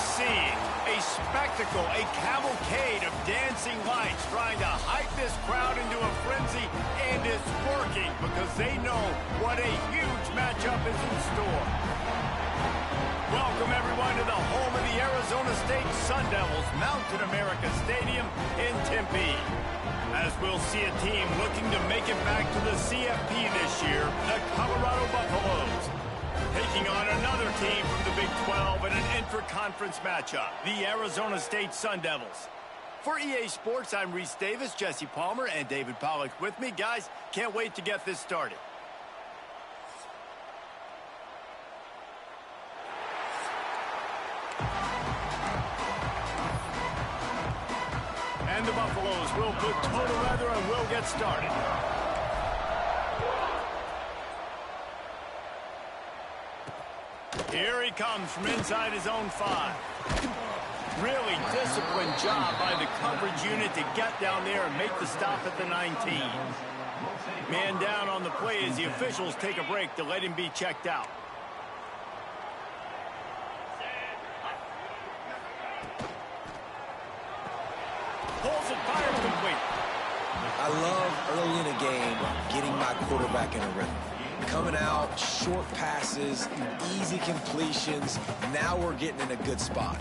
seeing a spectacle, a cavalcade of dancing lights trying to hype this crowd into a frenzy, and it's working because they know what a huge matchup is in store. Welcome, everyone, to the home of the Arizona State Sun Devils, Mountain America Stadium in Tempe. As we'll see a team looking to make it back to the CFP this year, the Colorado Buffaloes, taking on another team from the Big 12 in an intra-conference matchup, the Arizona State Sun Devils. For EA Sports, I'm Reese Davis, Jesse Palmer, and David Pollack with me. Guys, can't wait to get this started. And the Buffaloes will put total leather and will get started. Here he comes from inside his own 5. Really disciplined job by the coverage unit to get down there and make the stop at the 19. Man down on the play as the officials take a break to let him be checked out. Pulls it, fires complete. I love early in a game getting my quarterback in a rhythm. Coming out, short passes, easy completions. Now we're getting in a good spot.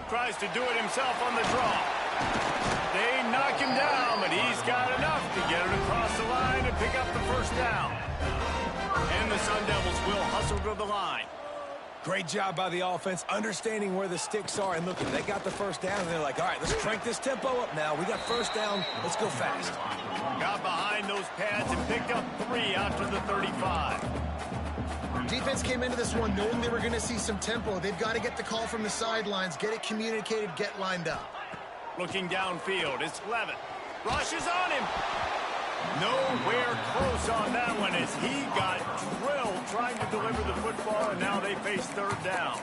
Tries to do it himself on the draw. They knock him down, but he's got enough to get it across the line and pick up the first down. And the Sun Devils will hustle to the line. Great job by the offense, understanding where the sticks are. And look, they got the first down, and they're like, all right, let's crank this tempo up now. We got first down. Let's go fast. Got behind those pads and picked up 3 out to the 35. Defense came into this one knowing they were going to see some tempo. They've got to get the call from the sidelines, get it communicated, get lined up. Looking downfield, it's Levitt. Rushes on him. Nowhere close on that one as he got drilled trying to deliver the football, and now they face third down.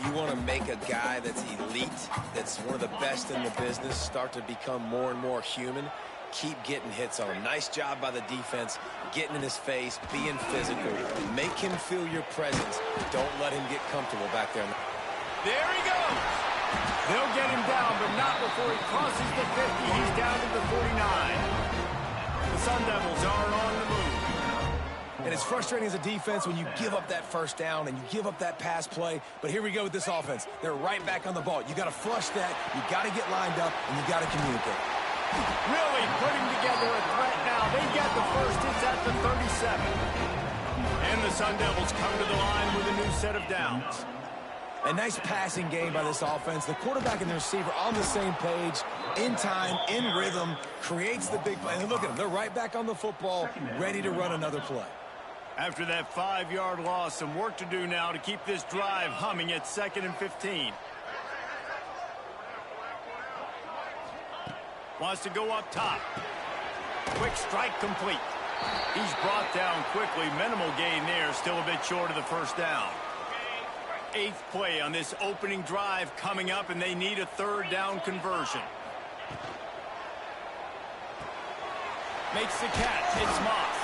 You want to make a guy that's elite, that's one of the best in the business, start to become more and more human. Keep getting hits on him. Nice job by the defense, getting in his face, being physical. Make him feel your presence. Don't let him get comfortable back there. There he goes. They'll get him down, but not before he crosses the 50. He's down to the 49. The Sun Devils are on the move. And it's frustrating as a defense when you give up that first down and you give up that pass play. But here we go with this offense. They're right back on the ball. You got to flush that. You got to get lined up, and you got to communicate. Really putting together a threat now. They get the first. It's at the 37. And the Sun Devils come to the line with a new set of downs. A nice passing game by this offense. The quarterback and the receiver on the same page, in time, in rhythm, creates the big play. And look at them. They're right back on the football, ready to run another play. After that 5-yard loss, some work to do now to keep this drive humming at 2nd and 15. Wants to go up top. Quick strike complete. He's brought down quickly. Minimal gain there. Still a bit short of the first down. 8th play on this opening drive coming up, and they need a third down conversion. Makes the catch. It's Moss.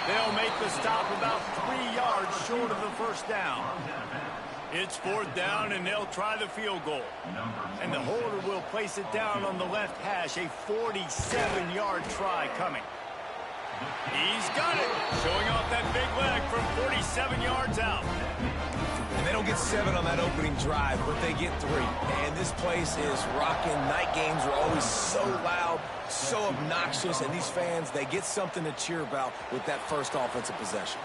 They'll make the stop about 3 yards short of the first down. It's 4th down, and they'll try the field goal. And the holder will place it down on the left hash. A 47-yard try coming. He's got it. Showing off that big leg from 47 yards out. And they don't get 7 on that opening drive, but they get 3. And this place is rocking. Night games are always so loud, so obnoxious, and these fans, they get something to cheer about with that first offensive possession.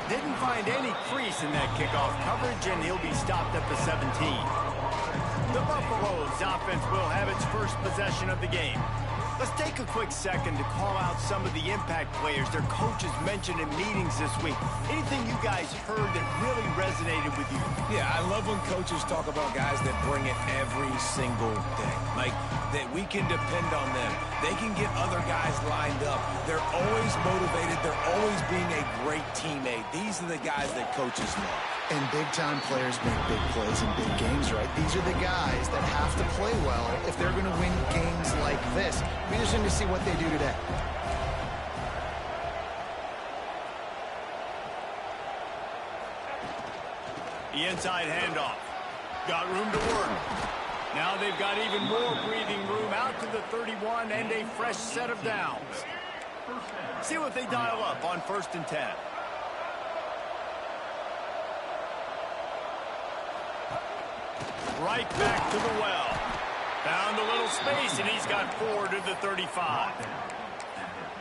Didn't find any crease in that kickoff coverage, and he'll be stopped at the 17. The Buffaloes offense will have its first possession of the game. Let's take a quick second to call out some of the impact players their coaches mentioned in meetings this week. Anything you guys heard that really resonated with you? Yeah, I love when coaches talk about guys that bring it every single day. Like, that we can depend on them. They can get other guys lined up. They're always motivated. They're always being a great teammate. These are the guys that coaches love. And big-time players make big plays in big games, right? These are the guys that have to play well if they're going to win games like this. Be interesting to see what they do today. The inside handoff. Got room to work. Now they've got even more breathing room out to the 31 and a fresh set of downs. See what they dial up on 1st and 10. Right back to the well. Found a little space, and he's got 4 to the 35.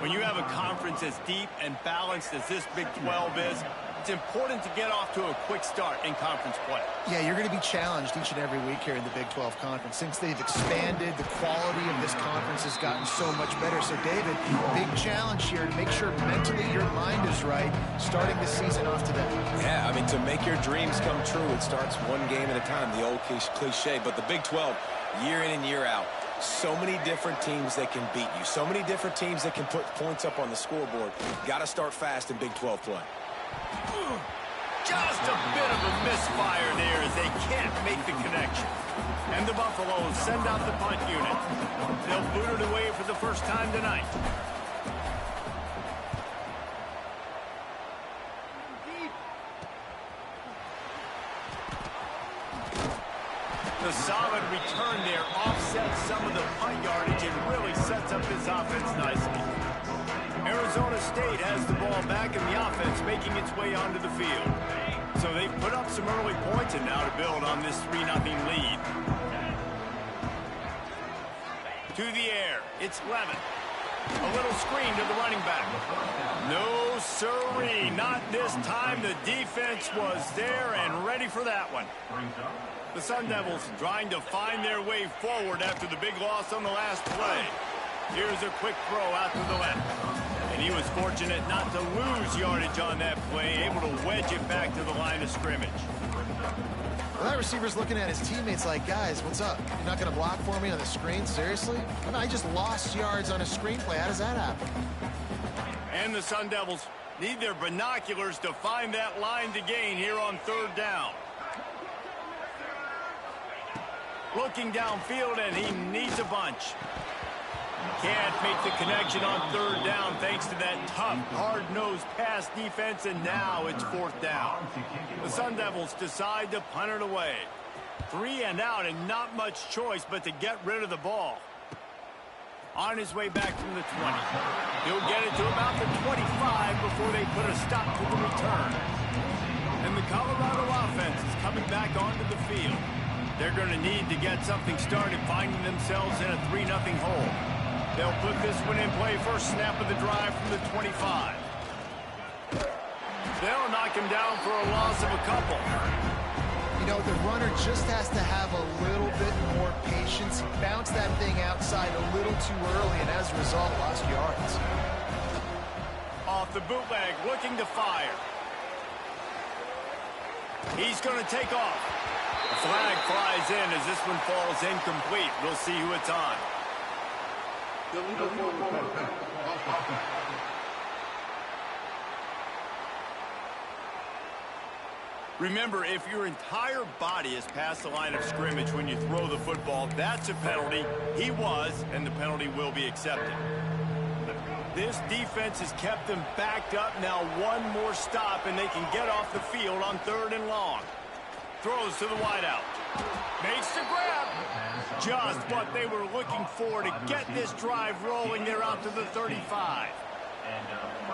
When you have a conference as deep and balanced as this Big 12 is, it's important to get off to a quick start in conference play. Yeah, you're going to be challenged each and every week here in the Big 12 Conference. Since they've expanded, the quality of this conference has gotten so much better. So, David, big challenge here to make sure mentally your mind is right starting the season off today. Yeah, I mean, to make your dreams come true, it starts one game at a time, the old cliche. But the Big 12, year in and year out, so many different teams that can beat you, so many different teams that can put points up on the scoreboard. Got to start fast in Big 12 play. Just a bit of a misfire there as they can't make the connection. And the Buffaloes send out the punt unit. They'll boot it away for the first time tonight. The solid return there offsets some of the punt yardage and really sets up this offense nicely. Arizona State has the ball back in the offense, making its way onto the field. So they've put up some early points, and now to build on this 3-0 lead. To the air, it's Levin. A little screen to the running back. No siree, not this time. The defense was there and ready for that one. The Sun Devils trying to find their way forward after the big loss on the last play. Here's a quick throw out to the left. And he was fortunate not to lose yardage on that play, able to wedge it back to the line of scrimmage. Well, that receiver's looking at his teammates like, guys, what's up? You're not going to block for me on the screen? Seriously? I mean, I just lost yards on a screenplay. How does that happen? And the Sun Devils need their binoculars to find that line to gain here on 3rd down. Looking downfield, and he needs a bunch. Can't make the connection on 3rd down thanks to that tough, hard-nosed pass defense, and now it's 4th down. The Sun Devils decide to punt it away. 3 and out, and not much choice but to get rid of the ball. On his way back from the 20. He'll get it to about the 25 before they put a stop to the return. And the Colorado offense is coming back onto the field. They're going to need to get something started, finding themselves in a 3-0 hole. They'll put this one in play first snap of the drive from the 25. They'll knock him down for a loss of a couple. You know, the runner just has to have a little bit more patience. He bounced that thing outside a little too early, and as a result, lost yards. Off the bootleg, looking to fire. He's going to take off. The flag flies in as this one falls incomplete. We'll see who it's on. Remember, if your entire body is past the line of scrimmage when you throw the football, that's a penalty. He was, and the penalty will be accepted. This defense has kept them backed up. Now one more stop, and they can get off the field on 3rd and long. Throws to the wideout. Makes the grab. Just what they were looking for to get this drive rolling. They're out to the 35.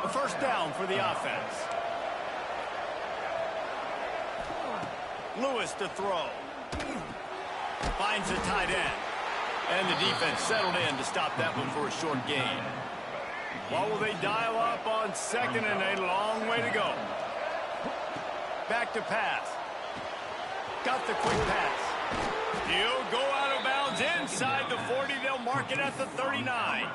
A 1st down for the offense. Lewis to throw. Finds the tight end. And the defense settled in to stop that one for a short gain. What will they dial up on 2nd and a long way to go? Back to pass. Got the quick pass. He'll go out of bounds inside the 40. They'll mark it at the 39.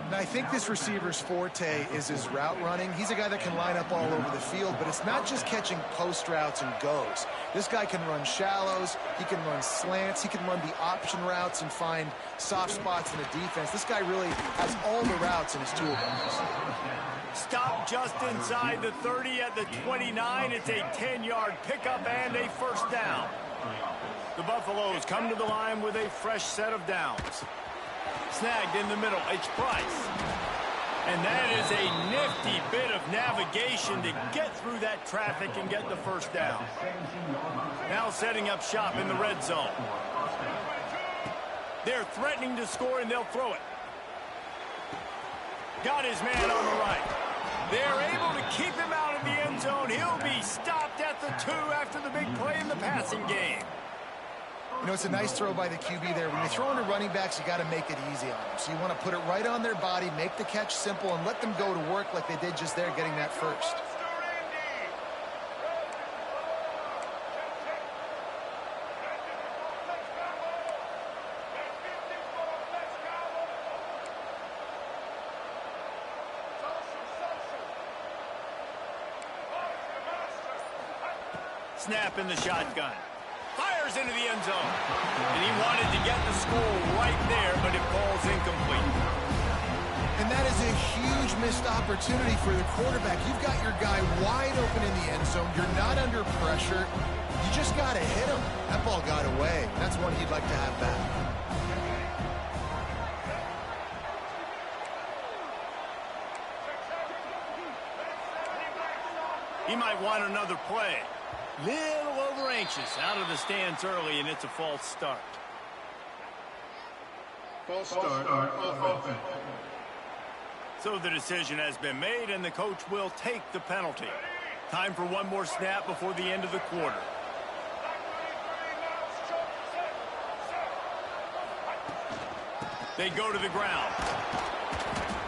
And I think this receiver's forte is his route running. He's a guy that can line up all over the field, but it's not just catching post routes and goes. This guy can run shallows, he can run slants, he can run the option routes and find soft spots in the defense. This guy really has all the routes in his toolbox. Stop just inside the 30 at the 29. It's a 10-yard pickup and a 1st down. The Buffaloes come to the line with a fresh set of downs. Snagged in the middle, it's Price. And that is a nifty bit of navigation to get through that traffic and get the first down. Now setting up shop in the red zone. They're threatening to score, and they'll throw it. Got his man on the right. They're able to keep him out of the end zone. He'll be stopped at the 2 after the big play in the passing game. You know, it's a nice throw by the QB there. When you're throwing to running backs, you got to make it easy on them. So you want to put it right on their body, make the catch simple, and let them go to work like they did just there, getting that first. Snap in the shotgun. Fires into the end zone. And he wanted to get the score right there, but it falls incomplete. And that is a huge missed opportunity for the quarterback. You've got your guy wide open in the end zone. You're not under pressure. You just got to hit him. That ball got away. That's one he'd like to have back. He might want another play. Little over anxious out of the stands early, and it's a false start. False start on offense. So the decision has been made, and the coach will take the penalty. Time for one more snap before the end of the quarter. They go to the ground.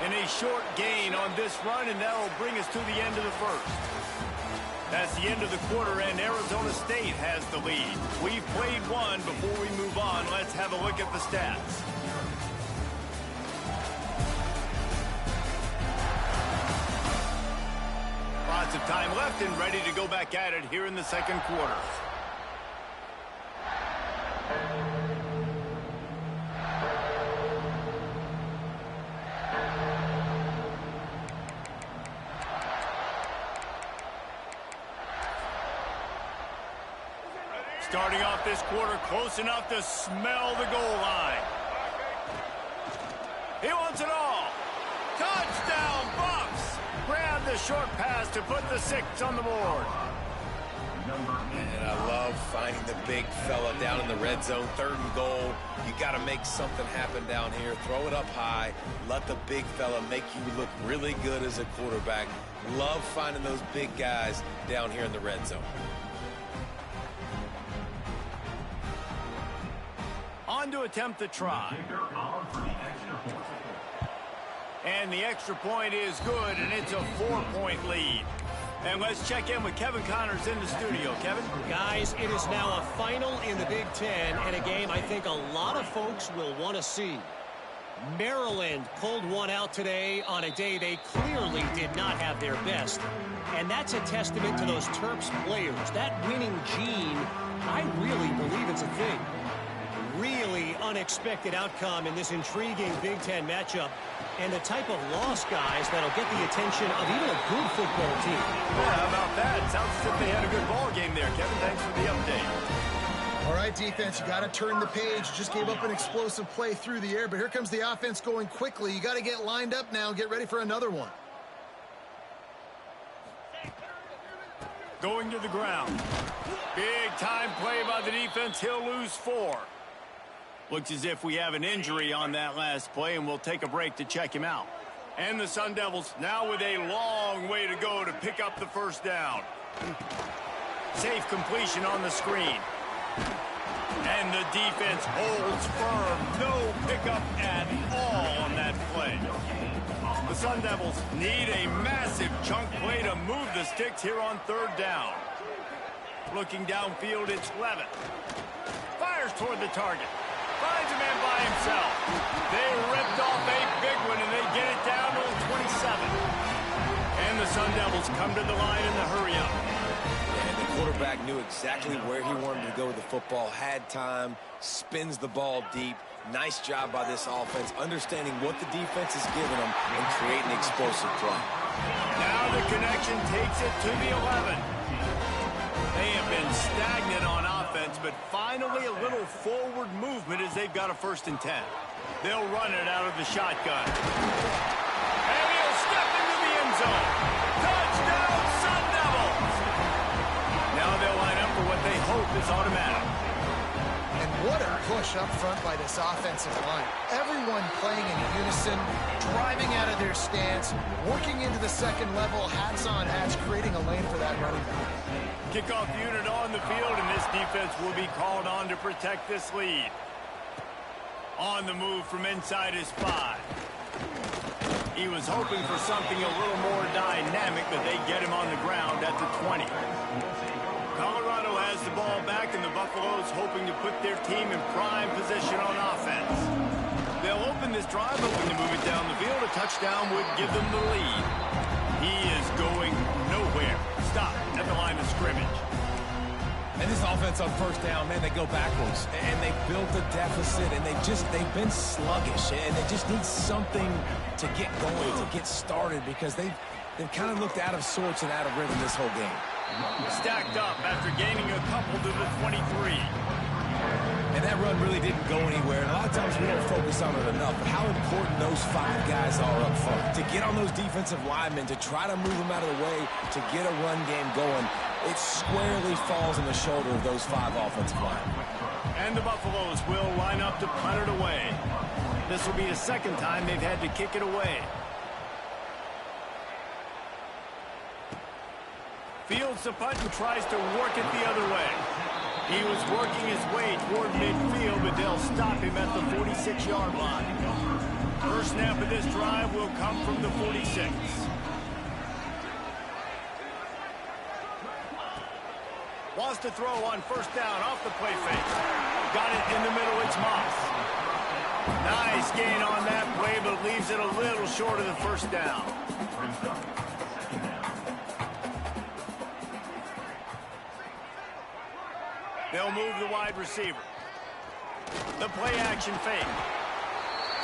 And a short gain on this run, and that'll bring us to the end of the first. That's the end of the quarter, and Arizona State has the lead. We've played one. Before we move on, let's have a look at the stats. Lots of time left and ready to go back at it here in the second quarter. Starting off this quarter close enough to smell the goal line. He wants it all. Touchdown, Buffs! Grab the short pass to put the 6 on the board. And I love finding the big fella down in the red zone, 3rd and goal. You got to make something happen down here. Throw it up high. Let the big fella make you look really good as a quarterback. Love finding those big guys down here in the red zone. On to attempt the try. And the extra point is good, and it's a 4-point lead. And let's check in with Kevin Connors in the studio. Kevin? Guys, it is now a final in the Big Ten, and a game I think a lot of folks will want to see. Maryland pulled one out today on a day they clearly did not have their best. And that's a testament to those Terps players. That winning gene, I really believe it's a thing. Really unexpected outcome in this intriguing Big Ten matchup, and the type of loss, guys, that'll get the attention of even a good football team. Yeah, how about that? Sounds as if they had a good ball game there, Kevin. Thanks for the update. All right, defense, you got to turn the page. Just gave up an explosive play through the air, but here comes the offense going quickly. You got to get lined up now and get ready for another one. Going to the ground. Big time play by the defense. He'll lose 4. Looks as if we have an injury on that last play, and we'll take a break to check him out. And the Sun Devils now with a long way to go to pick up the first down. Safe completion on the screen. And the defense holds firm. No pickup at all on that play. The Sun Devils need a massive chunk play to move the sticks here on 3rd down. Looking downfield, it's Levitt. Fires toward the target. Finds a man by himself. They ripped off a big one, and they get it down to the 27. And the Sun Devils come to the line in the hurry-up. And the quarterback knew exactly where he wanted to go with the football, had time, spins the ball deep. Nice job by this offense, understanding what the defense is giving them and creating explosive play. Now the connection takes it to the 11. They have been stagnant on offense, but finally a little forward movement as they've got a 1st and 10. They'll run it out of the shotgun. And he'll step into the end zone. Touchdown, Sun Devils! Now they'll line up for what they hope is automatic. And what a push up front by this offensive line. Everyone playing in unison, driving out of their stance, working into the second level, hats on hats, creating a lane for that running back. Kickoff unit on the field, and this defense will be called on to protect this lead. On the move from inside his 5. He was hoping for something a little more dynamic, but they get him on the ground at the 20. Colorado has the ball back, and the Buffaloes hoping to put their team in prime position on offense. They'll open this drive, hoping to move it down the field. A touchdown would give them the lead. He is going nowhere. Stop at the line of scrimmage. And this offense on first down, man, they go backwards. And they built a deficit, and they've been sluggish. And they just need something to get going, to get started, because they've kind of looked out of sorts and out of rhythm this whole game. Stacked up after gaining a couple to the 23. And that run really didn't go anywhere. And a lot of times we don't focus on it enough. But how important those 5 guys are up front. To get on those defensive linemen, to try to move them out of the way, to get a run game going, it squarely falls on the shoulder of those 5 offensive linemen. And the Buffaloes will line up to punt it away. This will be the second time they've had to kick it away. Fields the punt and tries to work it the other way. He was working his way toward midfield, but they'll stop him at the 46-yard line. First snap of this drive will come from the 46. Wants to throw on first down off the play fake. Got it in the middle, it's Moss. Nice gain on that play, but leaves it a little short of the first down. They'll move the wide receiver. The play action fake.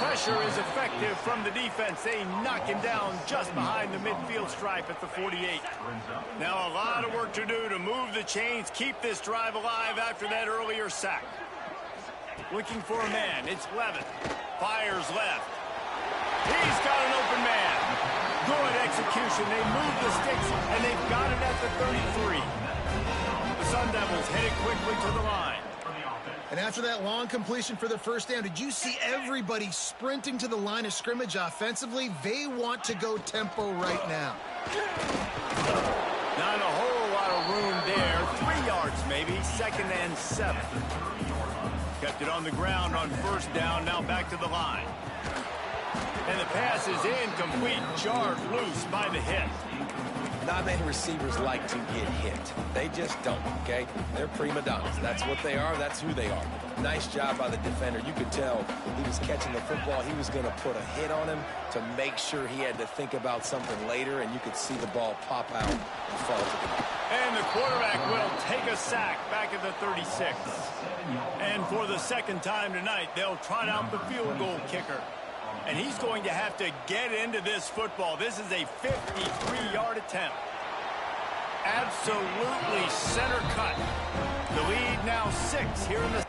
Pressure is effective from the defense. They knock him down just behind the midfield stripe at the 48. Now a lot of work to do to move the chains, keep this drive alive after that earlier sack. Looking for a man. It's Levin. Fires left. He's got an open man. Good execution. They move the sticks, and they've got it at the 33. The Sun Devils headed quickly to the line. And after that long completion for the first down, did you see everybody sprinting to the line of scrimmage offensively? They want to go tempo right now. Not a whole lot of room there. 3 yards maybe, 2nd and 7. Kept it on the ground on first down, now back to the line. And the pass is incomplete, jarred loose by the hit. Not many receivers like to get hit. They just don't, okay? They're prima donnas. That's what they are. That's who they are. Nice job by the defender. You could tell he was catching the football. He was going to put a hit on him to make sure he had to think about something later, and you could see the ball pop out and fall to the ground. And the quarterback will take a sack back at the 36. And for the second time tonight, they'll trot out the field goal kicker. And he's going to have to get into this football. This is a 53-yard attempt. Absolutely center cut. The lead now 6 here in the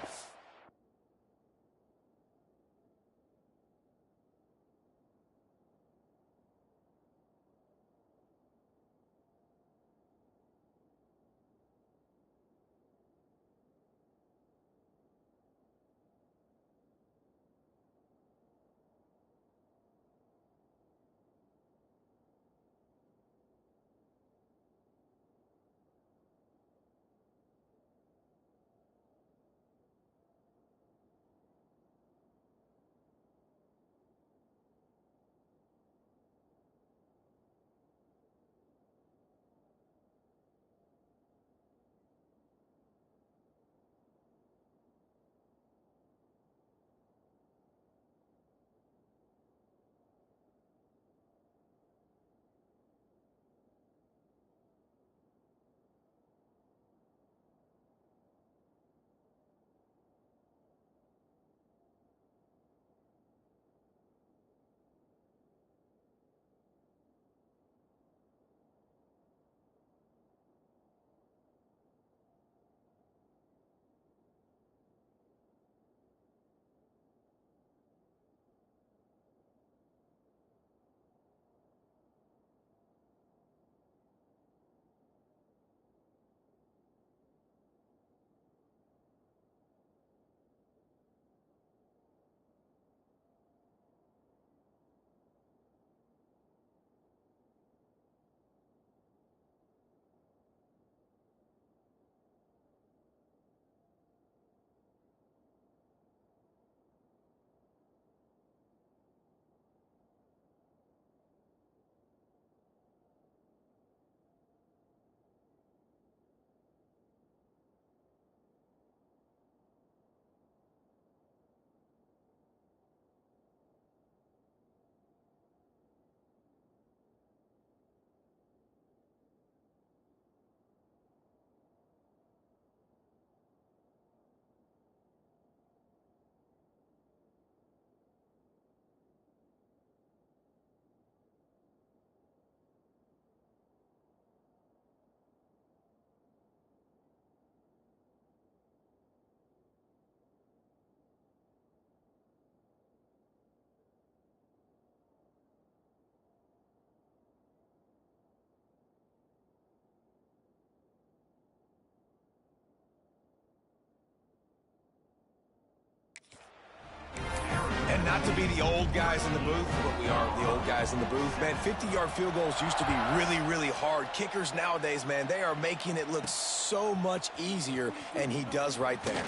not to be the old guys in the booth, but we are the old guys in the booth. Man, 50-yard field goals used to be really, really hard. Kickers nowadays, man, they are making it look so much easier, and he does right there.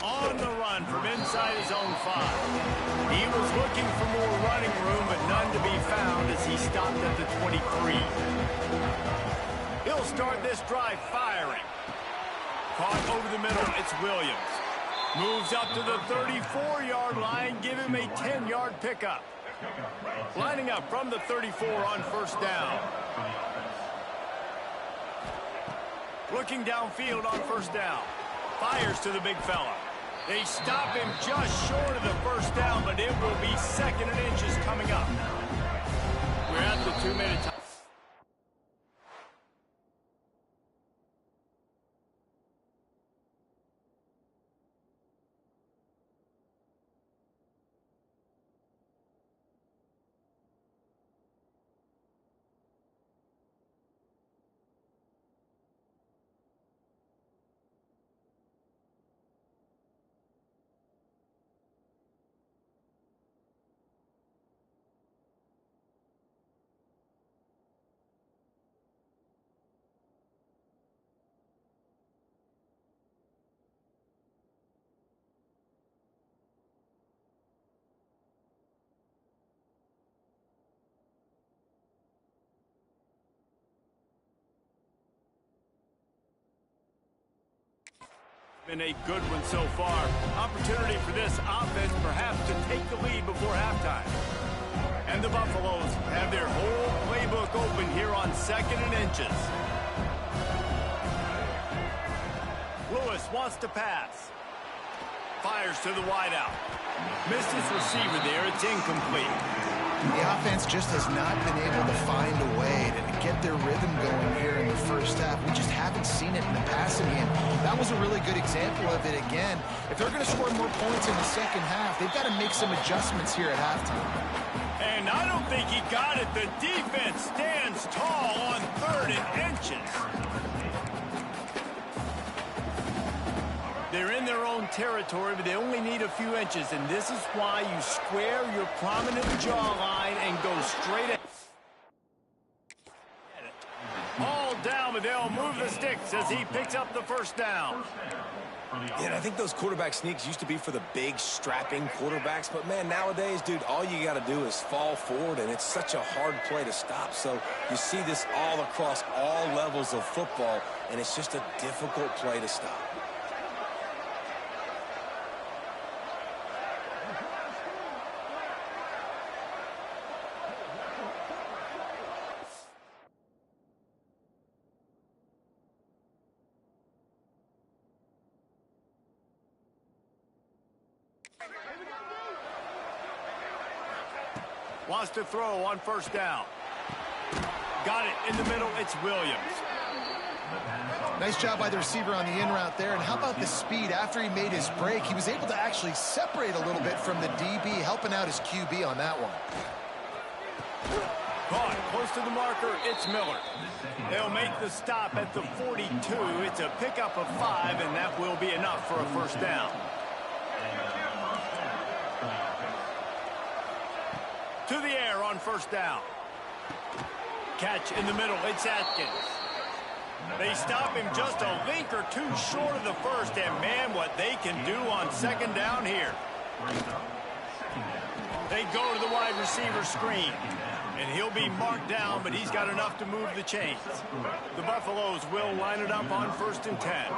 On the run from inside his own 5. He was looking for more running room, but none to be found as he stopped at the 23. He'll start this drive firing. Caught over the middle, it's Williams. Moves up to the 34-yard line, give him a 10-yard pickup. Lining up from the 34 on first down. Looking downfield on first down. Fires to the big fella. They stop him just short of the first down, but it will be 2nd and inches coming up. We're at the 2-minute time. Been a good one so far. Opportunity for this offense perhaps to take the lead before halftime. And the Buffaloes have their whole playbook open here on 2nd and inches. Lewis wants to pass. Fires to the wideout. Missed his receiver there. It's incomplete. The offense just has not been able to find a way to get their rhythm going here in the first half. We just haven't seen it in the passing game. That was a really good example of it again. If they're going to score more points in the second half, they've got to make some adjustments here at halftime. And I don't think he got it. The defense stands tall on 3rd and inches. They're in their own territory, but they only need a few inches, and this is why you square your prominent jawline and go straight at it. All down, but they'll move the sticks as he picks up the first down. Yeah, and I think those quarterback sneaks used to be for the big, strapping quarterbacks. But, man, nowadays, dude, all you got to do is fall forward, and it's such a hard play to stop. So you see this all across all levels of football, and it's just a difficult play to stop. Wants to throw on first down. Got it in the middle. It's Williams. Nice job by the receiver on the in route there. And how about the speed? After he made his break, he was able to actually separate a little bit from the DB, helping out his QB on that one. Caught close to the marker. It's Miller. They'll make the stop at the 42. It's a pickup of 5, and that will be enough for a first down. To the air on first down. Catch in the middle. It's Atkins. They stop him just a link or two short of the first, and man, what they can do on second down here. They go to the wide receiver screen, and he'll be marked down, but he's got enough to move the chains. The Buffaloes will line it up on 1st and 10.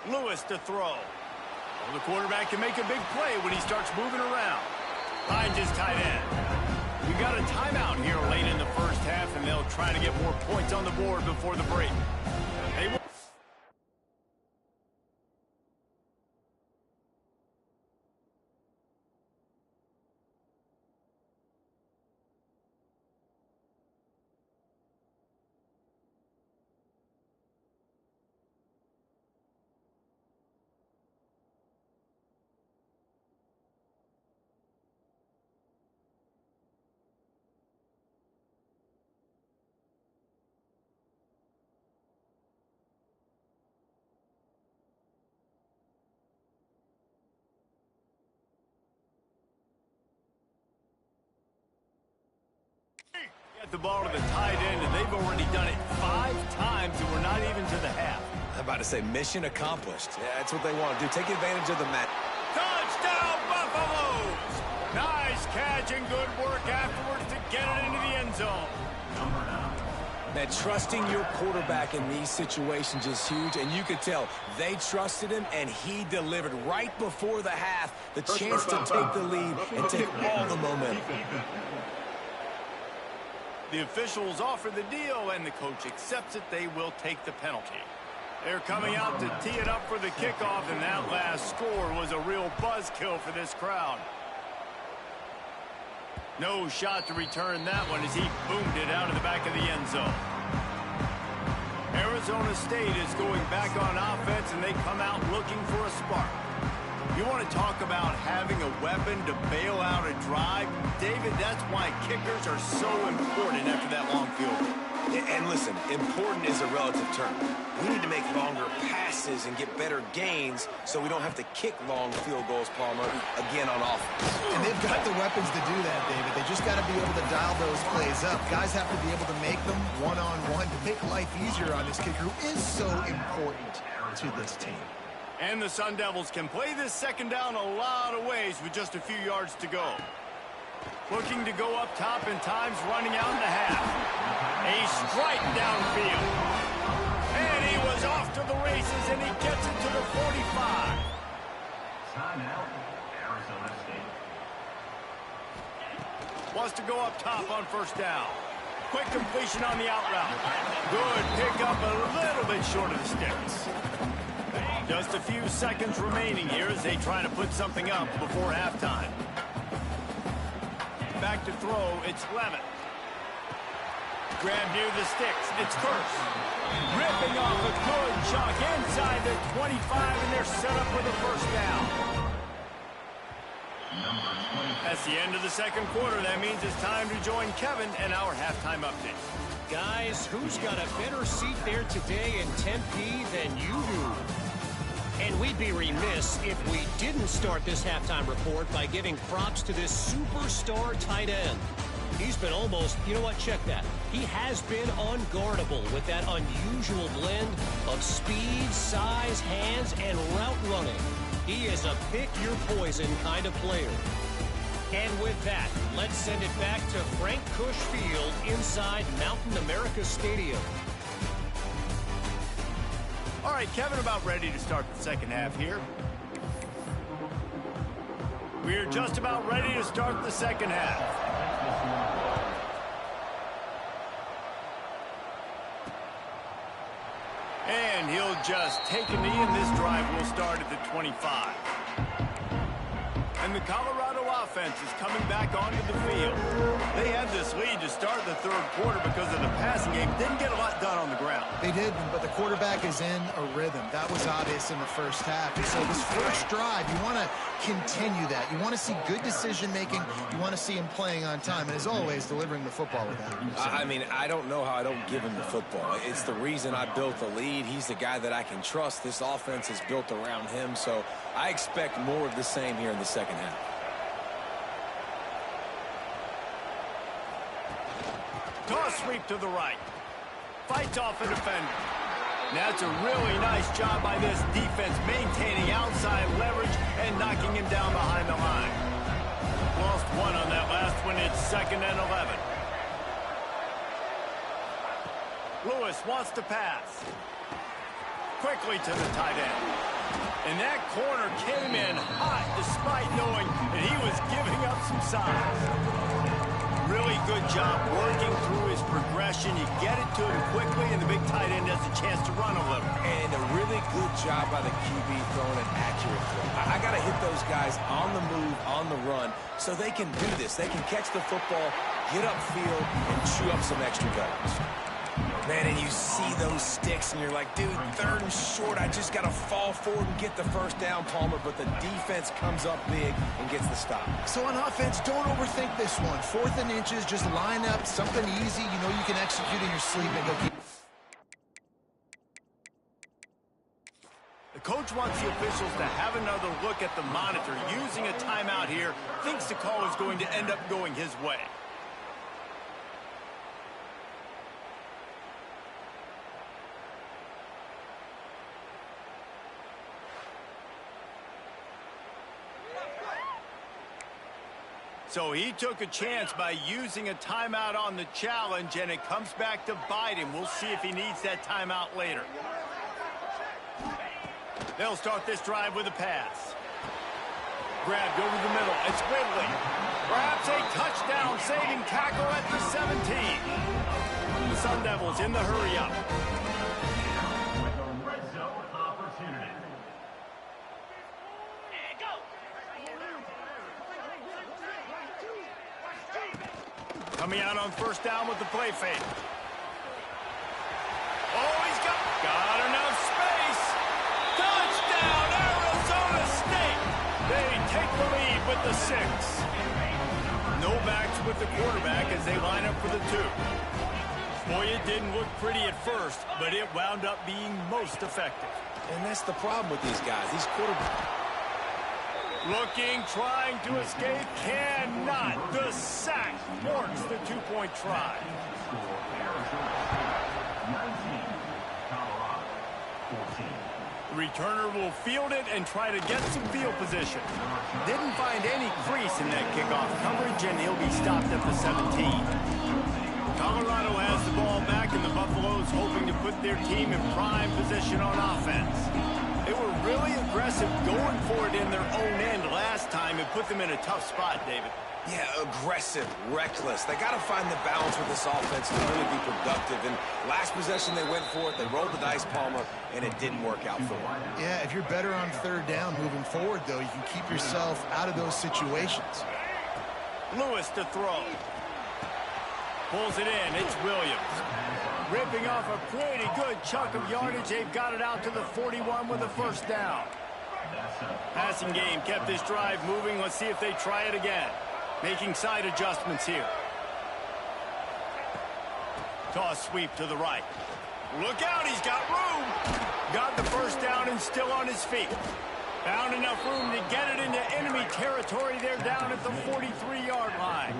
Lewis to throw. Well, the quarterback can make a big play when he starts moving around. Finds his tight end. We got a timeout here late in the first half, and they'll try to get more points on the board before the break. They will the ball to the tight end, and they've already done it 5 times, and we're not even to the half. I'm about to say mission accomplished. Yeah, that's what they want to do. Take advantage of the match. Touchdown, Buffaloes! Nice catch and good work afterwards to get it into the end zone. Man, trusting your quarterback in these situations is huge, and you could tell they trusted him, and he delivered right before the half, the chance to take the lead and take all the momentum. The officials offer the deal, and the coach accepts it. They will take the penalty. They're coming out to tee it up for the kickoff, and that last score was a real buzzkill for this crowd. No shot to return that one as he boomed it out of the back of the end zone. Arizona State is going back on offense, and they come out looking for a spark. You want to talk about having a weapon to bail out a drive? David, that's why kickers are so important after that long field goal. And listen, important is a relative term. We need to make longer passes and get better gains so we don't have to kick long field goals, Palmer, again on offense. And they've got the weapons to do that, David. They just got to be able to dial those plays up. Guys have to be able to make them one-on-one to make life easier on this kicker who is so important to this team. And the Sun Devils can play this second down a lot of ways with just a few yards to go. Looking to go up top, and time's running out in the half. A strike downfield. And he was off to the races, and he gets it to the 45. Timeout, Arizona State. Wants to go up top on first down. Quick completion on the out route. Good pickup, a little bit short of the sticks. Just a few seconds remaining here as they try to put something up before halftime. Back to throw, it's Levitt. Grab near the sticks, it's Kearse. Ripping off a good chunk inside the 25, and they're set up for the first down. That's the end of the second quarter. That means it's time to join Kevin and our halftime update. Guys, who's got a better seat there today in Tempe than you do? And we'd be remiss if we didn't start this halftime report by giving props to this superstar tight end. He's been almost, you know what, check that. He has been unguardable with that unusual blend of speed, size, hands, and route running. He is a pick-your-poison kind of player. And with that, let's send it back to Frank Kush Field inside Mountain America Stadium. All right, Kevin, about ready to start the second half here. We're just about ready to start the second half. And he'll just take a knee, and this drive will start at the 25. And the Colorado offense is coming back onto the field. They had this lead to start the third quarter because of the passing game. Didn't get a lot done on the ground. They did, but the quarterback is in a rhythm. That was obvious in the first half. And so this first drive, you want to continue that. You want to see good decision-making. You want to see him playing on time. And as always, delivering the football with that. I mean, I don't know how I don't give him the football. It's the reason I built the lead. He's the guy that I can trust. This offense is built around him, so I expect more of the same here in the second half. Toss sweep to the right. Fights off a defender. That's a really nice job by this defense, maintaining outside leverage and knocking him down behind the line. Lost one on that last one. It's 2nd and 11. Lewis wants to pass. Quickly to the tight end. And that corner came in hot despite knowing that he was giving up some size. Really good job working through his progression. You get it to him quickly, and the big tight end has a chance to run a little. And a really good job by the QB throwing an accurate throw. I got to hit those guys on the move, on the run, so they can do this. They can catch the football, get upfield, and chew up some extra yards. Man, and you see those sticks, and you're like, dude, 3rd and short. I just got to fall forward and get the first down, Palmer. But the defense comes up big and gets the stop. So on offense, don't overthink this one. 4th and inches, just line up something easy. You know you can execute in your sleep and go keep. The coach wants the officials to have another look at the monitor. Using a timeout here, thinks the call is going to end up going his way. So he took a chance by using a timeout on the challenge, and it comes back to bite him. We'll see if he needs that timeout later. They'll start this drive with a pass. Grabbed over the middle. It's Ridley. Perhaps a touchdown-saving tackle at the 17. The Sun Devils in the hurry-up. With a red zone opportunity. Coming out on first down with the play fake. Oh, he's got enough space. Touchdown, Arizona State. They take the lead with the 6. No backs with the quarterback as they line up for the 2. Boy, it didn't look pretty at first, but it wound up being most effective. And that's the problem with these guys. These quarterbacks. Looking, trying to escape, cannot. The sack forks the 2-point try. Score Arizona State 19, Colorado 14. Returner will field it and try to get some field position. Didn't find any crease in that kickoff coverage, and he'll be stopped at the 17. Colorado has the ball back, and the Buffaloes hoping to put their team in prime position on offense. They were really aggressive going for it in their own end last time and put them in a tough spot, David. Yeah, aggressive, reckless. They got to find the balance with this offense to really be productive. And last possession, they went for it. They rolled the dice, Palmer, and it didn't work out for them. Yeah, if you're better on third down moving forward, though, you can keep yourself out of those situations. Lewis to throw. Pulls it in. It's Williams. Ripping off a pretty good chunk of yardage. They've got it out to the 41 with a first down. Passing game kept this drive moving. Let's see if they try it again. Making side adjustments here. Toss sweep to the right. Look out, he's got room. Got the first down and still on his feet. Found enough room to get it into enemy territory. They're down at the 43-yard line.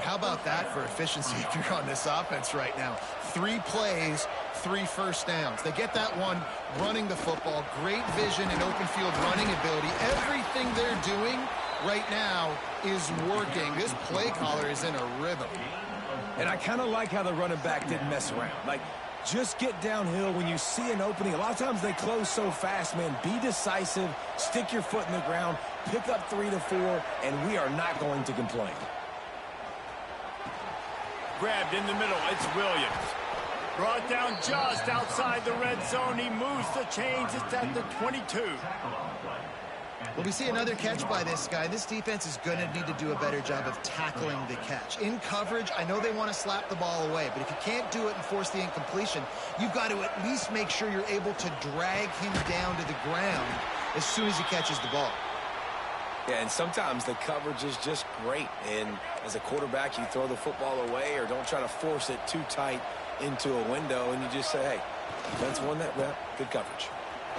How about that for efficiency if you're on this offense right now? 3 plays, 3 first downs. They get that one running the football. Great vision and open field running ability. Everything they're doing right now is working. This play caller is in a rhythm. And I kind of like how the running back didn't mess around. Like, just get downhill when you see an opening. A lot of times they close so fast, man. Be decisive, stick your foot in the ground, pick up 3 to 4, and we are not going to complain. Grabbed in the middle, it's Williams. Brought down just outside the red zone. He moves the chains. It's at the 22. Well, we see another catch by this guy. This defense is going to need to do a better job of tackling the catch. In coverage, I know they want to slap the ball away, but if you can't do it and force the incompletion, you've got to at least make sure you're able to drag him down to the ground as soon as he catches the ball. Yeah, and sometimes the coverage is just great. And as a quarterback, you throw the football away or don't try to force it too tight into a window, and you just say, hey, defense won that rep. Good coverage.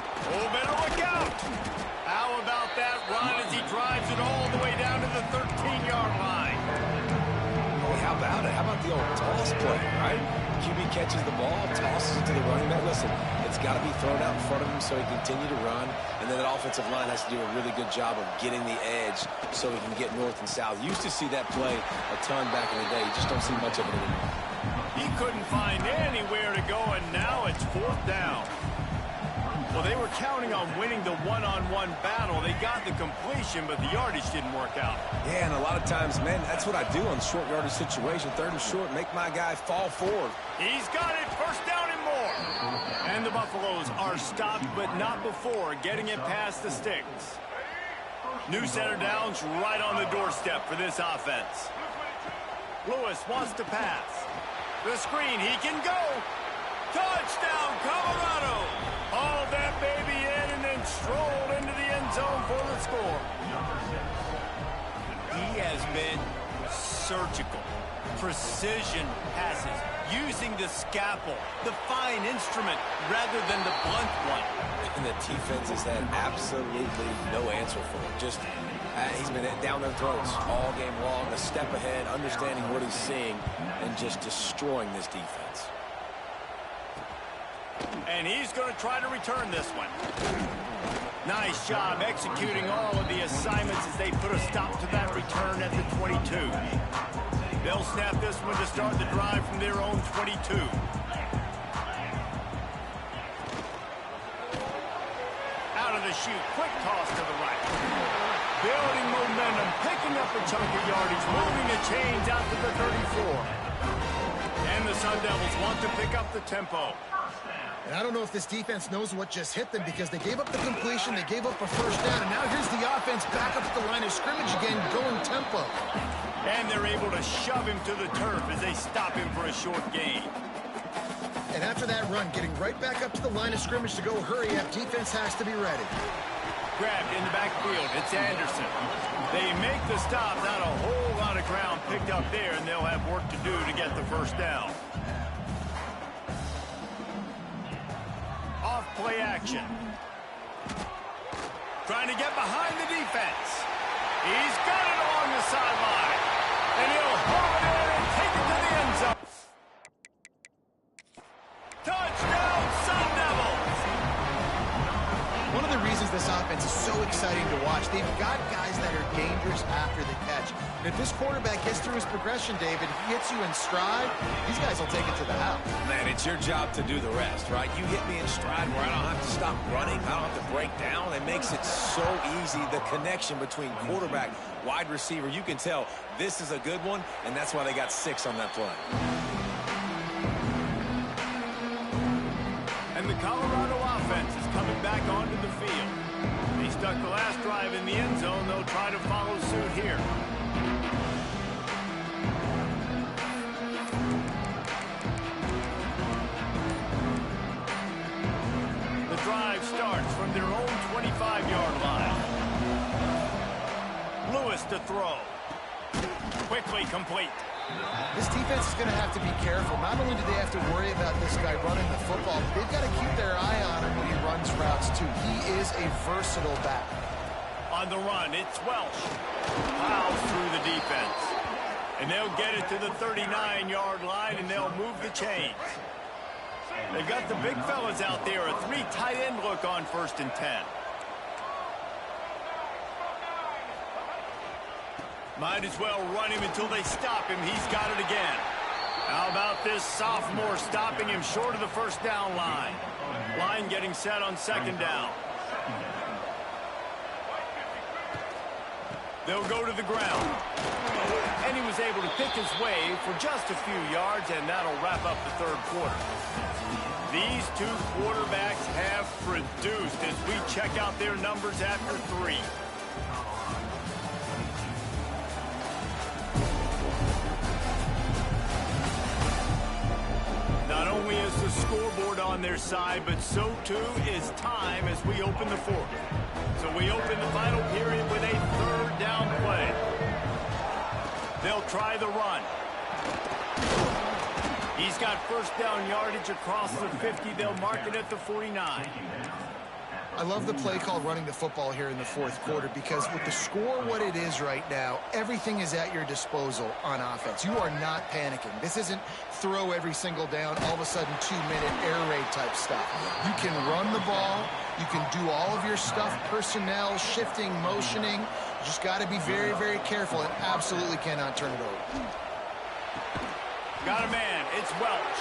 Oh, better look out. How about that run as he drives it all the way down to the 13-yard line? Oh, how about it? How about the old toss play, right? QB catches the ball, tosses it to the running back. Listen, it's got to be thrown out in front of him so he can continue to run. And then that offensive line has to do a really good job of getting the edge so he can get north and south. Used to see that play a ton back in the day. You just don't see much of it anymore. He couldn't find anywhere to go, and now it's 4th down. Well, they were counting on winning the one-on-one battle. They got the completion, but the yardage didn't work out. Yeah, and a lot of times, man, that's what I do on short yardage situation. 3rd and short, make my guy fall forward. He's got it, 1st down and more. And the Buffaloes are stopped, but not before getting it past the sticks. New set of downs right on the doorstep for this offense. Lewis wants to pass. The screen, he can go. Touchdown, Colorado. Hauled that baby in and then strolled into the end zone for the score. He has been surgical. Precision passes, using the scalpel, the fine instrument, rather than the blunt one. And the defense has had absolutely no answer for him. Just, he's been down their throats all game long, a step ahead, understanding what he's seeing, and just destroying this defense. And he's going to try to return this one. Nice job executing all of the assignments as they put a stop to that return at the 22. They'll snap this one to start the drive from their own 22. Out of the chute, quick toss to the right. Building momentum, picking up a chunk of yardage, moving the chains out to the 34. And the Sun Devils want to pick up the tempo. And I don't know if this defense knows what just hit them because they gave up the completion, they gave up a first down, and now here's the offense back up at the line of scrimmage again, going tempo. And they're able to shove him to the turf as they stop him for a short gain. And after that run, getting right back up to the line of scrimmage to go hurry up, defense has to be ready. Grabbed in the backfield, it's Anderson. They make the stop, not a whole lot of ground picked up there, and they'll have work to do to get the first down. Off play action. Trying to get behind the defense. He's got it along the sideline. And he'll haul it in and take it to the end zone. Touchdown, Sun Devils! One of the reasons this offense is so exciting to watch, they've got guys that are dangerous after the catch. And if this quarterback gets through his progression, David, he hits you in stride, these guys will take it to the house. Man, it's your job to do the rest, right? You hit me in stride where I don't have to stop running, I don't have to break down. It makes it so easy, the connection between quarterback, wide receiver. You can tell this is a good one, and that's why they got 6 on that play. And the Colorado offense is coming back onto the field. They stuck the last drive in the end zone. They'll try to follow suit here. The drive starts from their own 25-yard line. Lewis to throw. Quickly complete. This defense is going to have to be careful. Not only do they have to worry about this guy running the football, but they've got to keep their eye on him when he runs routes, too. He is a versatile back. On the run, it's Welch. Plows through the defense. And they'll get it to the 39-yard line, and they'll move the chains. They've got the big fellas out there. A 3 tight end look on 1st and 10. Might as well run him until they stop him. He's got it again. How about this sophomore stopping him short of the first down line? Line getting set on 2nd down. They'll go to the ground. And he was able to pick his way for just a few yards, and that'll wrap up the 3rd quarter. These 2 quarterbacks have produced as we check out their numbers after 3. Not only is the scoreboard on their side, but so too is time as we open the 4th. So we open the final period with a 3rd down play. They'll try the run. He's got first down yardage across the 50. They'll mark it at the 49. I love the play call running the football here in the 4th quarter because with the score what it is right now, everything is at your disposal on offense. You are not panicking. This isn't throw every single down, all of a sudden 2-minute air raid type stuff. You can run the ball. You can do all of your stuff, personnel, shifting, motioning. You just got to be very, very careful and absolutely cannot turn it over. Got a man. It's Welch.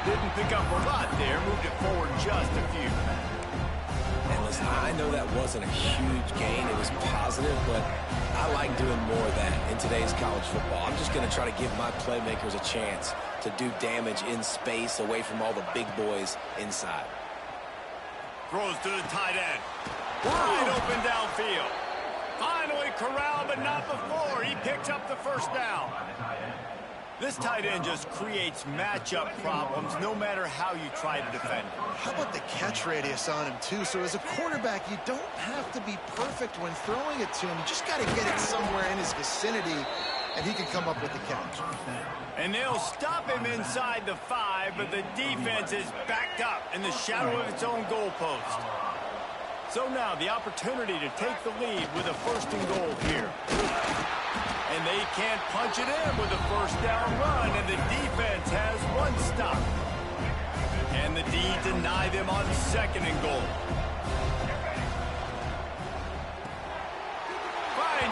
Didn't pick up a lot there. Moved it forward just a few. And listen, I know that wasn't a huge gain. It was positive, but I like doing more of that in today's college football. I'm just going to try to give my playmakers a chance to do damage in space away from all the big boys inside. Throws to the tight end. Wide open downfield. Finally corralled, but not before. He picks up the first down. This tight end just creates matchup problems no matter how you try to defend him. How about the catch radius on him, too? So as a quarterback, you don't have to be perfect when throwing it to him. You just got to get it somewhere in his vicinity, and he can come up with the catch. And they'll stop him inside the 5, but the defense is backed up in the shadow of its own goalpost. So now the opportunity to take the lead with a 1st and goal here. And they can't punch it in with a first down run, and the defense has 1 stop. And the D deny them on 2nd and goal.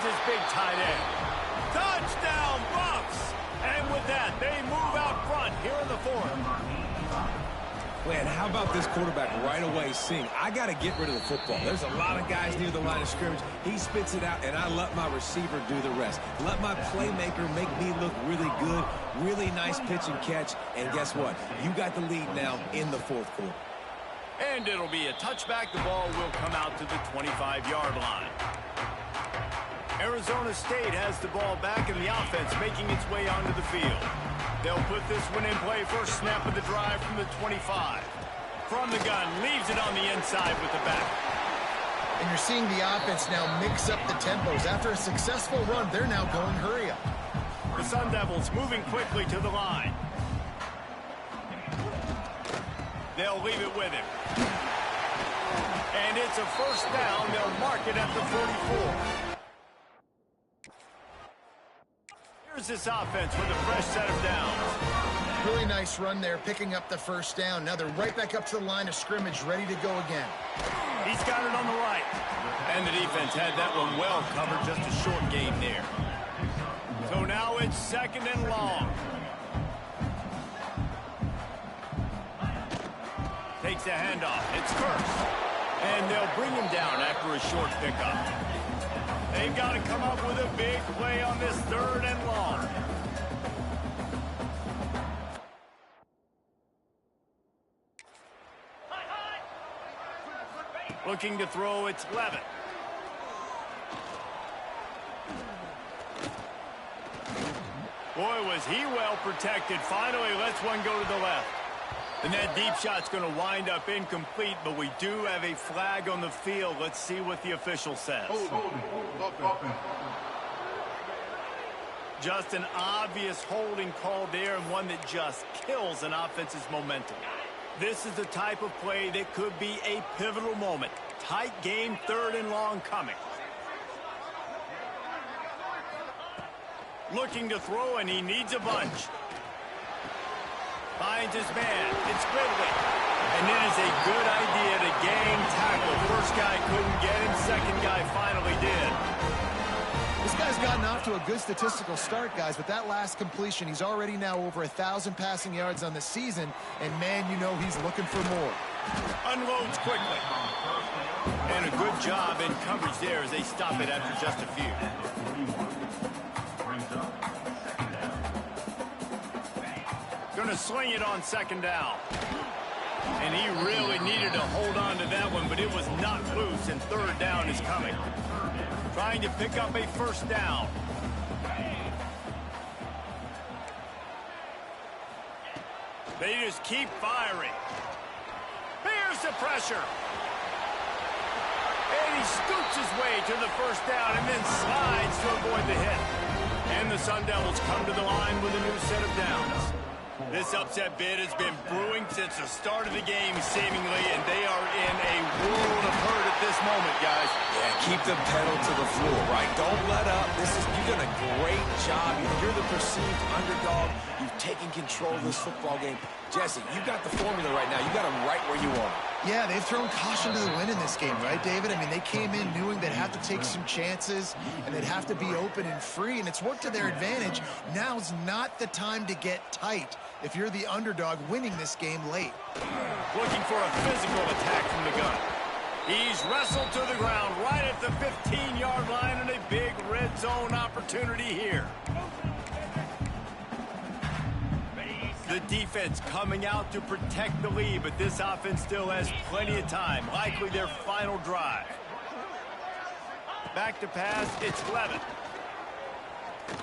his big tight end. Touchdown, Bucks! And with that, they move out front here in the fourth. Man, how about this quarterback right away seeing, I got to get rid of the football. There's a lot of guys near the line of scrimmage. He spits it out, and I let my receiver do the rest. Let my playmaker make me look really good. Really nice pitch and catch. And guess what? You got the lead now in the fourth quarter. And it'll be a touchback. The ball will come out to the 25-yard line. Arizona State has the ball back, and the offense making its way onto the field. They'll put this one in play. First snap of the drive from the 25. From the gun, leaves it on the inside with the back. And you're seeing the offense now mix up the tempos. After a successful run, they're now going hurry up. The Sun Devils moving quickly to the line. They'll leave it with him. And it's a first down. They'll mark it at the 44. Here's this offense with a fresh set of downs. Really nice run there, picking up the first down. Now they're right back up to the line of scrimmage, ready to go again. He's got it on the right. And the defense had that one well covered, just a short gain there. So now it's second and long. Takes the handoff. It's Kearse. And they'll bring him down after a short pickup. They've got to come up with a big play on this third and long. Looking to throw, it's Levitt. Boy, was he well protected. Finally lets one go to the left. And that deep shot's going to wind up incomplete, but we do have a flag on the field. Let's see what the official says. Just an obvious holding call there, and one that just kills an offense's momentum. This is the type of play that could be a pivotal moment. Tight game, third and long coming. Looking to throw, and he needs a bunch. Finds his man. It's Gridley. And it is a good idea to gang tackle. First guy couldn't get him. Second guy finally did. This guy's gotten off to a good statistical start, guys, but that last completion, he's already now over 1,000 passing yards on the season, and man, you know he's looking for more. Unloads quickly. And a good job in coverage there as they stop it after just a few. Going to sling it on second down. And he really needed to hold on to that one, but it was not loose, and third down is coming. Trying to pick up a first down. They just keep firing. Here's the pressure. And he scoots his way to the first down and then slides to avoid the hit. And the Sun Devils come to the line with a new set of downs. This upset bid has been brewing since the start of the game, seemingly, and they are in a world of hurt at this moment, guys. Yeah, keep the pedal to the floor, right? Don't let up. You've done a great job. You're the perceived underdog. You've taken control of this football game. Jesse, you got the formula right now. You got them right where you want them. Yeah, they've thrown caution to the wind in this game, right, David? I mean, they came in knowing they'd have to take some chances, and they'd have to be open and free, and it's worked to their advantage. Now's not the time to get tight if you're the underdog winning this game late. Looking for a physical attack from the gun. He's wrestled to the ground right at the 15-yard line, and a big red zone opportunity here. The defense coming out to protect the lead, but this offense still has plenty of time. Likely their final drive. Back to pass, it's Levitt.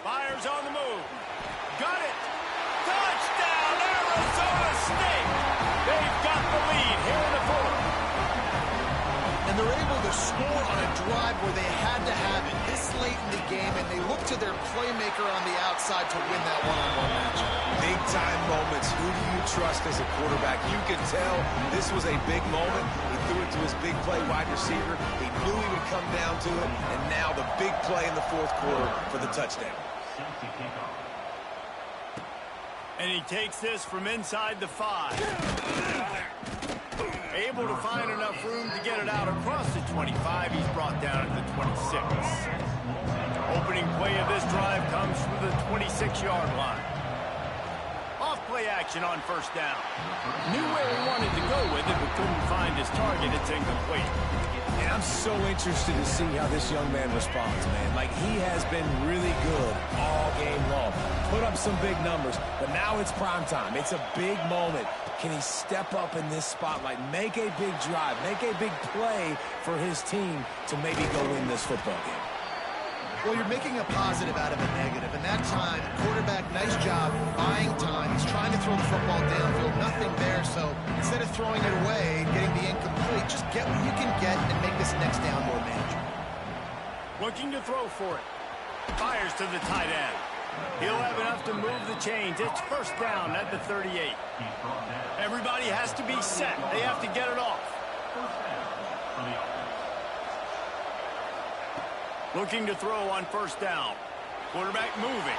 Fires on the move. Got it. Touchdown, Arizona State. They've got the lead here in the fourth. And they're able to score on a drive where they had to have it this late in the game, and they look to their playmaker on the outside to win that one-on-one matchup. Big-time moments. Who do you trust as a quarterback? You could tell this was a big moment. He threw it to his big play wide receiver. He knew he would come down to it, and now the big play in the fourth quarter for the touchdown. And he takes this from inside the 5. Able to find enough room to get it out across the 25. He's brought down at the 26. 26-yard line. Off-play action on first down. Knew where he wanted to go with it, but couldn't find his target. It's incomplete. And I'm so interested to see how this young man responds, man. Like, he has been really good all game long. Put up some big numbers, but now it's prime time. It's a big moment. Can he step up in this spotlight, make a big drive, make a big play for his team to maybe go win this football game? Well, you're making a positive out of a negative. And that time, quarterback, nice job buying time. He's trying to throw the football downfield. Nothing there. So instead of throwing it away and getting the incomplete, just get what you can get and make this next down more manageable. Looking to throw for it. Fires to the tight end. He'll have enough to move the chains. It's first down at the 38. Everybody has to be set. They have to get it off. Looking to throw on first down. Quarterback moving.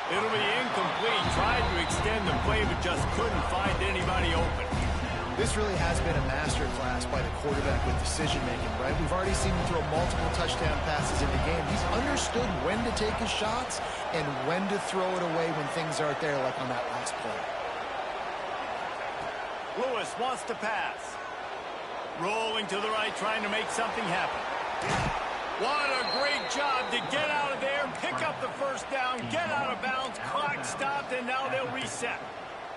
It'll be incomplete. Tried to extend the play, but just couldn't find anybody open. This really has been a masterclass by the quarterback with decision-making, right? We've already seen him throw multiple touchdown passes in the game. He's understood when to take his shots and when to throw it away when things aren't there, like on that last play. Lewis wants to pass. Rolling to the right, trying to make something happen. What a great job to get out of there, pick up the first down, get out of bounds, clock stopped, and now they'll reset.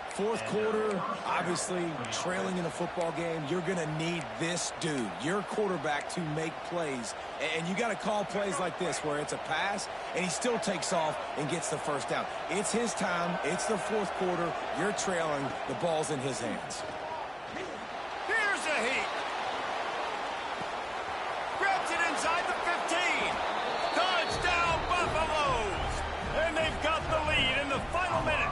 Fourth quarter, obviously trailing in a football game, you're going to need this dude, your quarterback, to make plays. And you got to call plays like this where it's a pass and he still takes off and gets the first down. It's his time. It's the fourth quarter. You're trailing. The ball's in his hands. Here's a heat. Grabs it inside the 15. Touchdown, Buffaloes. And they've got the lead in the final minute.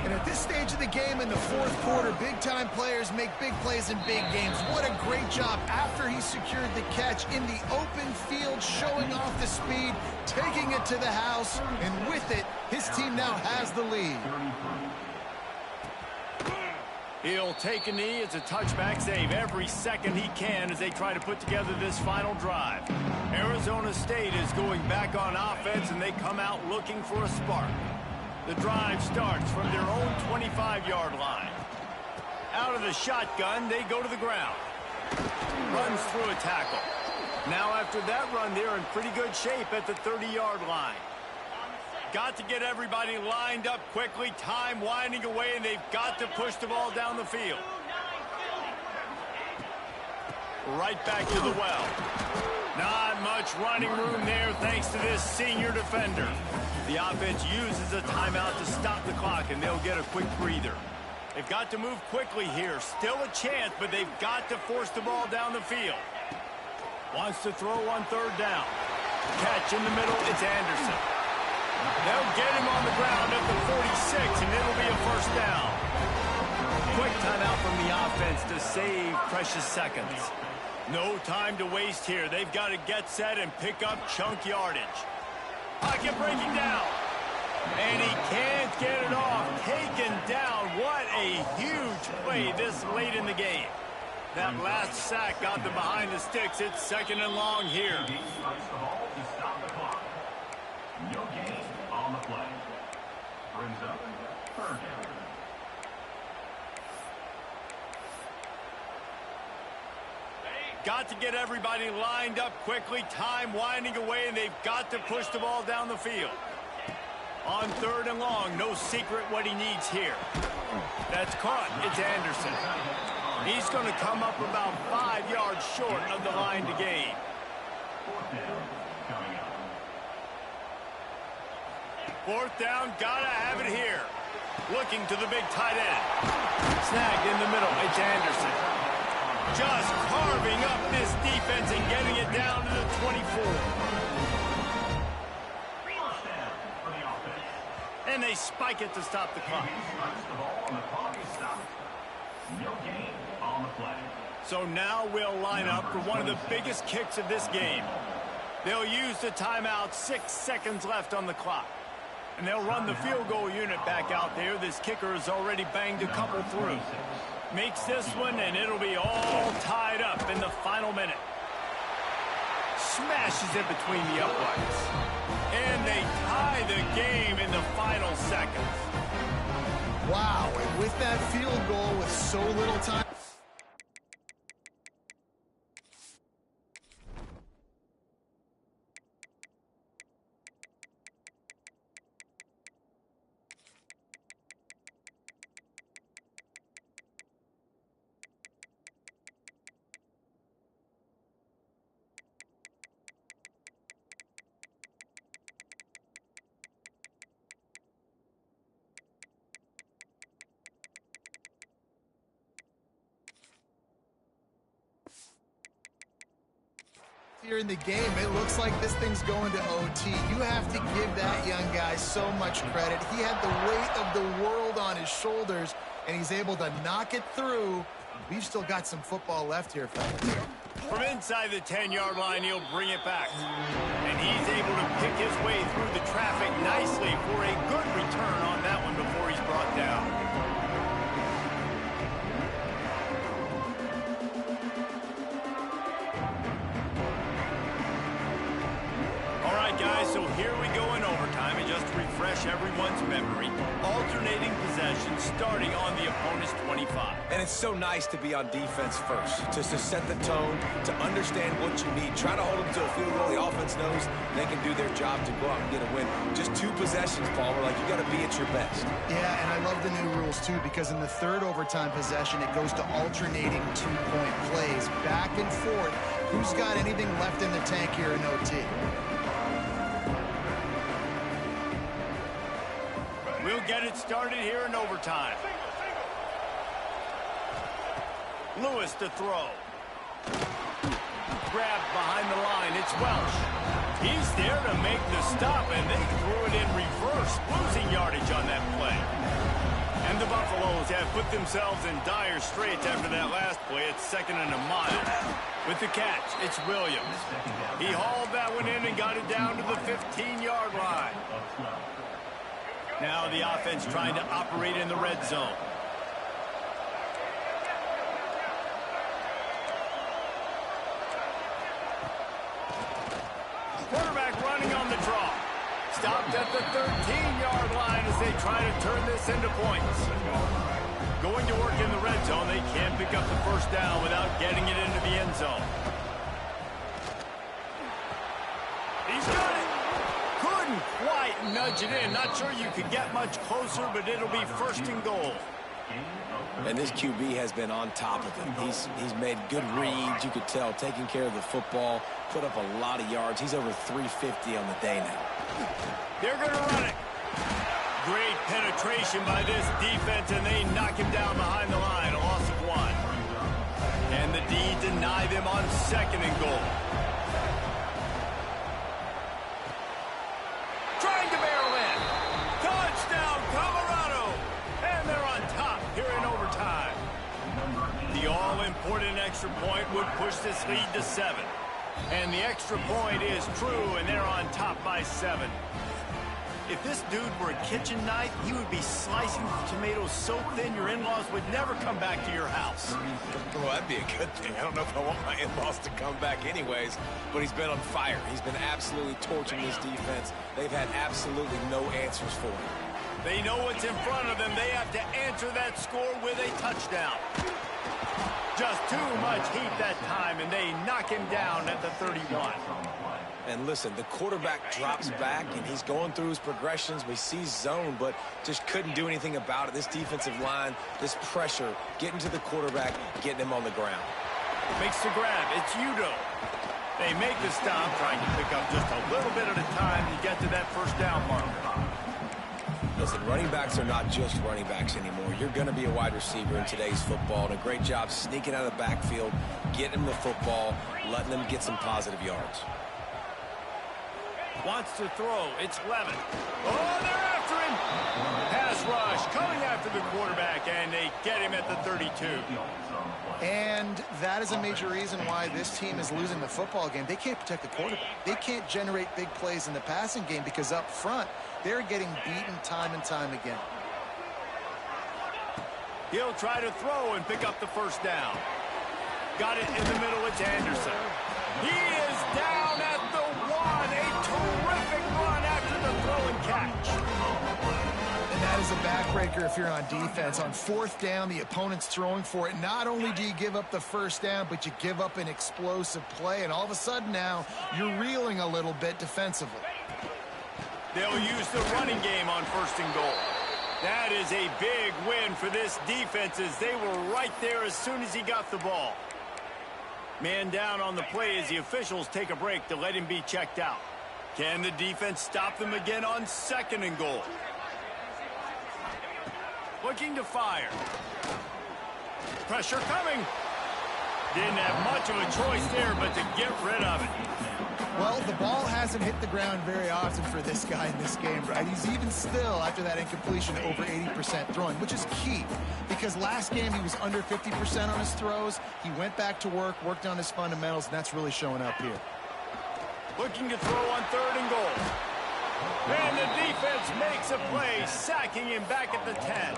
And at this stage of the game in the fourth quarter, big-time players make big plays in big games. What a great job after he secured the catch in the open field, showing off the speed, taking it to the house, and with it, his team now has the lead. He'll take a knee. It's a touchback save every second he can as they try to put together this final drive. Arizona State is going back on offense, and they come out looking for a spark. The drive starts from their own 25-yard line. Out of the shotgun, they go to the ground. Runs through a tackle. Now after that run, they're in pretty good shape at the 30-yard line. Got to get everybody lined up quickly. Time winding away, and they've got to push the ball down the field. Right back to the well. Not much running room there thanks to this senior defender. The offense uses a timeout to stop the clock, and they'll get a quick breather. They've got to move quickly here. Still a chance, but they've got to force the ball down the field. Wants to throw on third down. Catch in the middle, it's Anderson. They'll get him on the ground at the 46, and it'll be a first down. Quick timeout from the offense to save precious seconds. No time to waste here. They've got to get set and pick up chunk yardage. Pocket breaking down. And he can't get it off. Taken down. What a huge play this late in the game. That last sack got them behind the sticks. It's second and long here. No gain on the play. Brings up third down. Got to get everybody lined up quickly. Time winding away, and they've got to push the ball down the field. On third and long, no secret what he needs here. That's caught. It's Anderson. He's going to come up about 5 yards short of the line to gain. Fourth down, gotta have it here. Looking to the big tight end. Snagged in the middle. It's Anderson. Just carving up this defense and getting it down to the 24. And they spike it to stop the clock. So now we'll line up for one of the biggest kicks of this game. They'll use the timeout, 6 seconds left on the clock. And they'll run the field goal unit back out there. This kicker has already banged a couple through. Makes this one, and it'll be all tied up in the final minute. smashes it between the uprights. And they tie the game in the final seconds. Wow, and with that field goal with so little time. Here in the game, it looks like this thing's going to OT. You have to give that young guy so much credit. He had the weight of the world on his shoulders, and he's able to knock it through. We've still got some football left here, fellas. From inside the 10-yard line, he'll bring it back. And he's able to pick his way through the traffic nicely for a good return on that one before he's brought down. Guys, so here we go in overtime, and just to refresh everyone's memory, alternating possessions starting on the opponent's 25. And it's so nice to be on defense first, just to set the tone, to understand what you need. Try to hold them to a field goal. The offense knows they can do their job to go out and get a win. Just 2 possessions, Paul. We're like, you got to be at your best. Yeah, and I love the new rules, too, because in the third overtime possession, it goes to alternating 2-point plays, back and forth. Who's got anything left in the tank here in OT? We'll get it started here in overtime. Lewis to throw. Grabbed behind the line. It's Welsh. He's there to make the stop, and they threw it in reverse, losing yardage on that play. And the Buffaloes have put themselves in dire straits after that last play. It's 2nd and a mile. With the catch, it's Williams. He hauled that one in and got it down to the 15-yard line. Now the offense trying to operate in the red zone. Quarterback running on the draw. Stopped at the 13-yard line as they try to turn this into points. Going to work in the red zone, they can't pick up the first down without getting it into the end zone. He's got it. Couldn't quite nudge it in. Not sure you could get much closer, but it'll be 1st and goal. And this QB has been on top of him. He's made good reads, you could tell, taking care of the football, put up a lot of yards. He's over 350 on the day now. They're going to run it. Great penetration by this defense, and they knock him down behind the line. A loss of 1. And the D deny them on 2nd and goal. Trying to barrel in. Touchdown, Colorado. And they're on top here in overtime. The all-important extra point would push this lead to 7. And the extra point is true, and they're on top by 7. If this dude were a kitchen knife, he would be slicing tomatoes so thin your in-laws would never come back to your house. Well, that'd be a good thing. I don't know if I want my in-laws to come back anyways, but he's been on fire. He's been absolutely torching this defense. They've had absolutely no answers for him. They know what's in front of them. They have to answer that score with a touchdown. Just too much heat that time, and they knock him down at the 31. And listen, the quarterback drops back, and he's going through his progressions. We see zone, but just couldn't do anything about it. This defensive line, this pressure, getting to the quarterback, getting him on the ground. Makes the grab. It's Udo. They make the stop, trying to pick up just a little bit at a time to get to that first down marker. Listen, running backs are not just running backs anymore. You're going to be a wide receiver in today's football, and a great job sneaking out of the backfield, getting them the football, letting them get some positive yards. Wants to throw. It's Lemon. Oh, they're after him. Pass rush coming after the quarterback, and they get him at the 32. And that is a major reason why this team is losing the football game. They can't protect the quarterback. They can't generate big plays in the passing game because up front, they're getting beaten time and time again. He'll try to throw and pick up the first down. Got it in the middle. It's Anderson. He is down at throw and catch. And that is a backbreaker if you're on defense. On fourth down, the opponent's throwing for it. Not only do you give up the first down, but you give up an explosive play. And all of a sudden now, you're reeling a little bit defensively. They'll use the running game on 1st and goal. That is a big win for this defense as they were right there as soon as he got the ball. Man down on the play as the officials take a break to let him be checked out. Can the defense stop them again on 2nd and goal? Looking to fire. Pressure coming. Didn't have much of a choice there but to get rid of it. Well, the ball hasn't hit the ground very often for this guy in this game, right? He's even still, after that incompletion, over 80% throwing, which is key because last game he was under 50% on his throws. He went back to work, worked on his fundamentals, and that's really showing up here. Looking to throw on 3rd and goal. And the defense makes a play, sacking him back at the 10.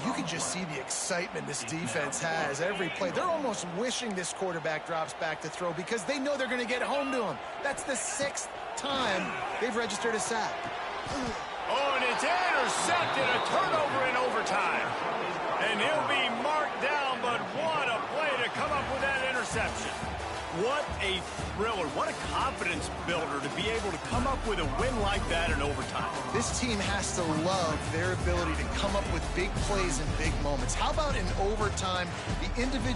You can just see the excitement this defense has every play. They're almost wishing this quarterback drops back to throw because they know they're going to get home to him. That's the 6th time they've registered a sack. Oh, and it's intercepted, a turnover in overtime. And he'll be marked down, but what a play to come up with that interception. What a thriller, what a confidence builder to be able to come up with a win like that in overtime. This team has to love their ability to come up with big plays in big moments. How about in overtime, the individual